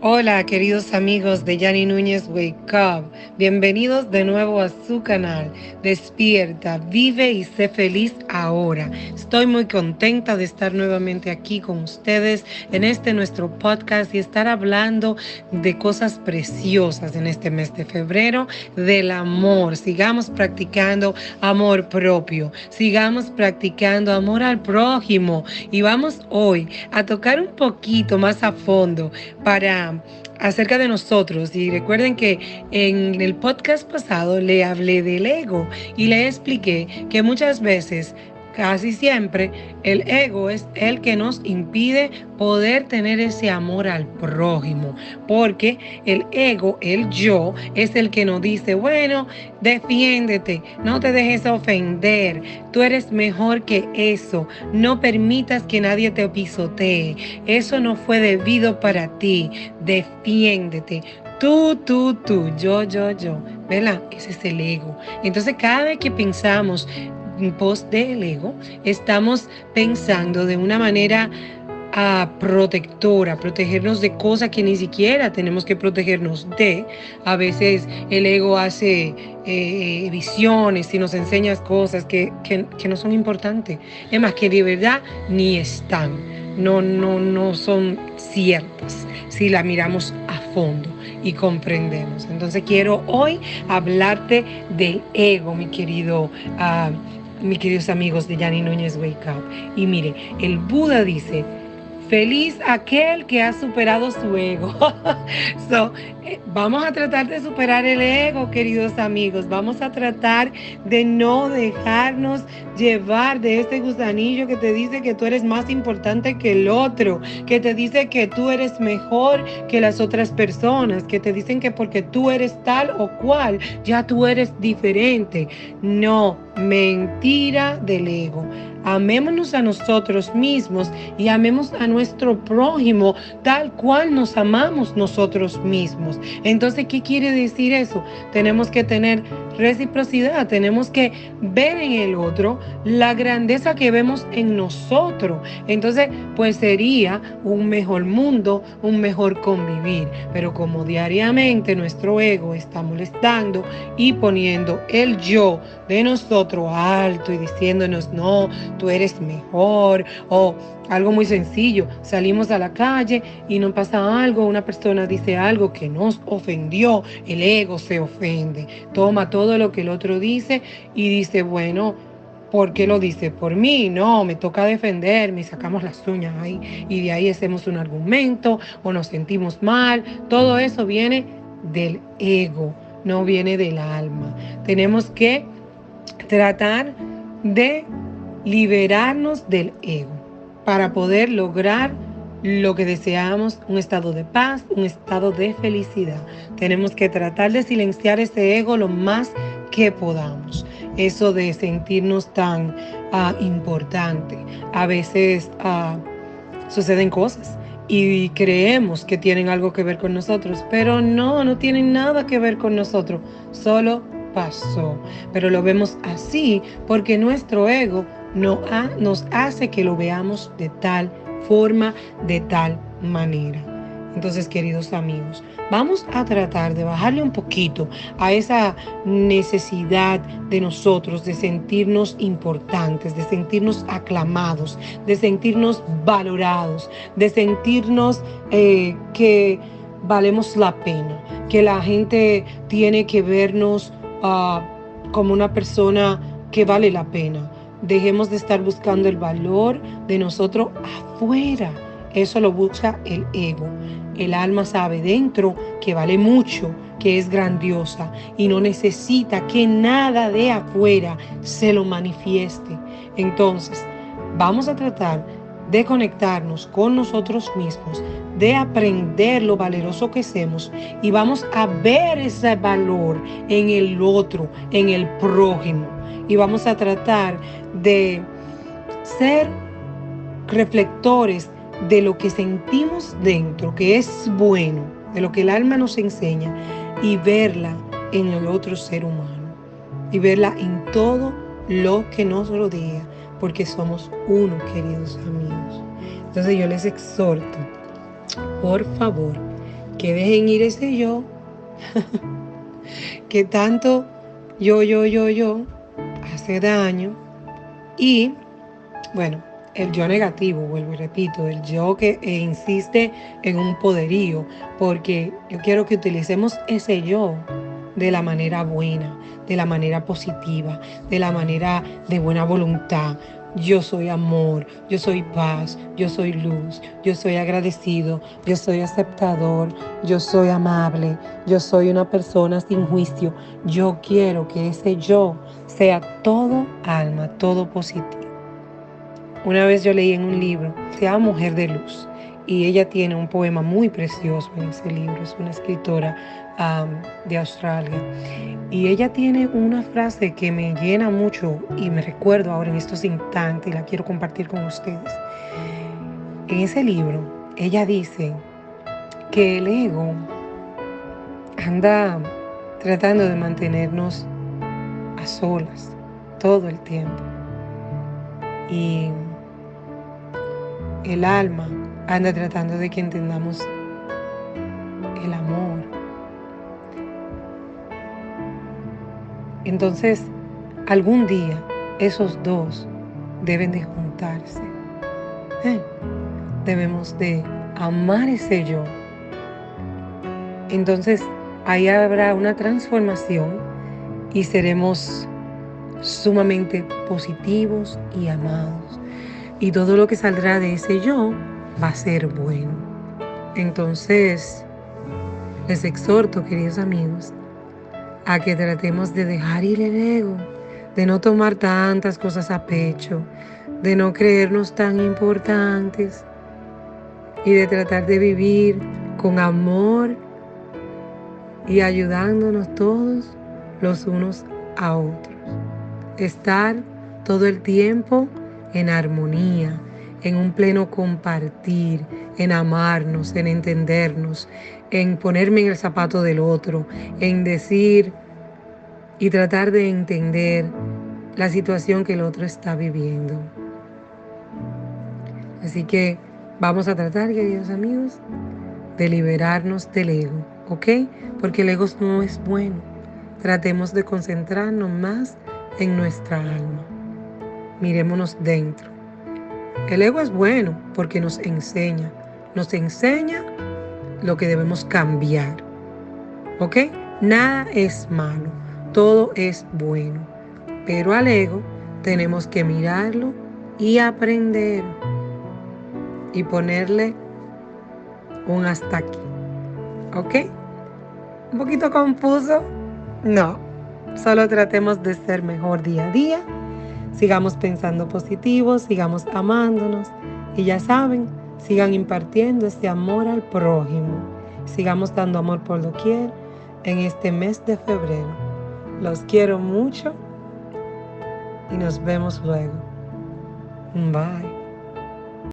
Hola, queridos amigos de Yani Núñez Wake Up. Bienvenidos de nuevo a su canal. Despierta, vive y sé feliz ahora. Estoy muy contenta de estar nuevamente aquí con ustedes en este nuestro podcast y estar hablando de cosas preciosas en este mes de febrero, del amor. Sigamos practicando amor propio. Sigamos practicando amor al prójimo. Y vamos hoy a tocar un poquito más a fondo para acerca de nosotros. Y recuerden que en el podcast pasado le hablé del ego y le expliqué que muchas veces, casi siempre, el ego es el que nos impide poder tener ese amor al prójimo, porque el ego, el yo, es el que nos dice, bueno, defiéndete, no te dejes ofender, tú eres mejor que eso, no permitas que nadie te pisotee, eso no fue debido para ti, defiéndete. Tú, yo, ¿verdad? Ese es el ego. Entonces, cada vez que pensamos en pos del ego, estamos pensando de una manera protectora, protegernos de cosas que ni siquiera tenemos que protegernos de. A veces el ego hace visiones y nos enseña cosas que no son importantes. Es más, que de verdad ni están. No son ciertas si la miramos a fondo y comprendemos. Entonces quiero hoy hablarte del ego, mis queridos amigos de Yani Núñez Wake Up. Y mire, el Buda dice, feliz aquel que ha superado su ego. Vamos a tratar de superar el ego, queridos amigos. Vamos a tratar de no dejarnos llevar de ese gusanillo que te dice que tú eres más importante que el otro, que te dice que tú eres mejor que las otras personas, que te dicen que porque tú eres tal o cual, ya tú eres diferente. No, mentira del ego. Amémonos a nosotros mismos y amemos a nuestro prójimo tal cual nos amamos nosotros mismos. Entonces, ¿qué quiere decir eso? Tenemos que tener reciprocidad, tenemos que ver en el otro la grandeza que vemos en nosotros. Entonces, pues sería un mejor mundo, un mejor convivir. Pero como diariamente nuestro ego está molestando y poniendo el yo de nosotros alto y diciéndonos, no, tú eres mejor, o algo muy sencillo, salimos a la calle y nos pasa algo, una persona dice algo que nos ofendió, el ego se ofende, toma todo lo que el otro dice y dice, bueno, ¿por qué lo dice? Por mí, no, me toca defenderme, sacamos las uñas ahí y de ahí hacemos un argumento o nos sentimos mal, todo eso viene del ego, no viene del alma. Tenemos que tratar de liberarnos del ego para poder lograr lo que deseamos, un estado de paz, un estado de felicidad. Tenemos que tratar de silenciar ese ego lo más que podamos. Eso de sentirnos tan importante. A veces suceden cosas y creemos que tienen algo que ver con nosotros, pero no tienen nada que ver con nosotros, solo pasó. Pero lo vemos así porque nuestro ego nos hace que lo veamos de tal forma, de tal manera. Entonces, queridos amigos, vamos a tratar de bajarle un poquito a esa necesidad de nosotros de sentirnos importantes, de sentirnos aclamados, de sentirnos valorados, de sentirnos que valemos la pena, que la gente tiene que vernos como una persona que vale la pena. Dejemos de estar buscando el valor de nosotros afuera. Eso lo busca el ego. El alma sabe dentro que vale mucho, que es grandiosa y no necesita que nada de afuera se lo manifieste. Entonces, vamos a tratar de conectarnos con nosotros mismos, de aprender lo valeroso que somos y vamos a ver ese valor en el otro, en el prójimo. Y vamos a tratar de ser reflectores de lo que sentimos dentro, que es bueno, de lo que el alma nos enseña, y verla en el otro ser humano, y verla en todo lo que nos rodea, porque somos uno, queridos amigos. Entonces yo les exhorto, por favor, que dejen ir ese yo, que tanto yo hace daño. Y bueno, el yo negativo, vuelvo y repito, el yo que insiste en un poderío, porque yo quiero que utilicemos ese yo de la manera buena, de la manera positiva, de la manera de buena voluntad. Yo soy amor, yo soy paz, yo soy luz, yo soy agradecido, yo soy aceptador, yo soy amable, yo soy una persona sin juicio. Yo quiero que ese yo sea todo alma, todo positivo. Una vez yo leí en un libro, se llama Mujer de Luz, y ella tiene un poema muy precioso en ese libro. Es una escritora de Australia. Y ella tiene una frase que me llena mucho y me recuerdo ahora en estos instantes y la quiero compartir con ustedes. En ese libro, ella dice que el ego anda tratando de mantenernos a solas todo el tiempo. Y el alma anda tratando de que entendamos el amor. Entonces, algún día esos dos deben de juntarse. Debemos de amar ese yo. Entonces, ahí habrá una transformación y seremos sumamente positivos y amados. Y todo lo que saldrá de ese yo va a ser bueno. Entonces, les exhorto, queridos amigos, a que tratemos de dejar ir el ego, de no tomar tantas cosas a pecho, de no creernos tan importantes y de tratar de vivir con amor y ayudándonos todos los unos a otros. Estar todo el tiempo en armonía, en un pleno compartir, en amarnos, en entendernos, en ponerme en el zapato del otro, en decir y tratar de entender la situación que el otro está viviendo. Así que vamos a tratar, queridos amigos, de liberarnos del ego, ¿ok? Porque el ego no es bueno. Tratemos de concentrarnos más en nuestra alma. Mirémonos dentro. El ego es bueno porque nos enseña lo que debemos cambiar, ¿ok? Nada es malo, todo es bueno, pero al ego tenemos que mirarlo y aprender y ponerle un hasta aquí, ¿ok? ¿Un poquito confuso? No, solo tratemos de ser mejor día a día. Sigamos pensando positivo, sigamos amándonos y ya saben, sigan impartiendo ese amor al prójimo. Sigamos dando amor por doquier en este mes de febrero. Los quiero mucho y nos vemos luego. Bye.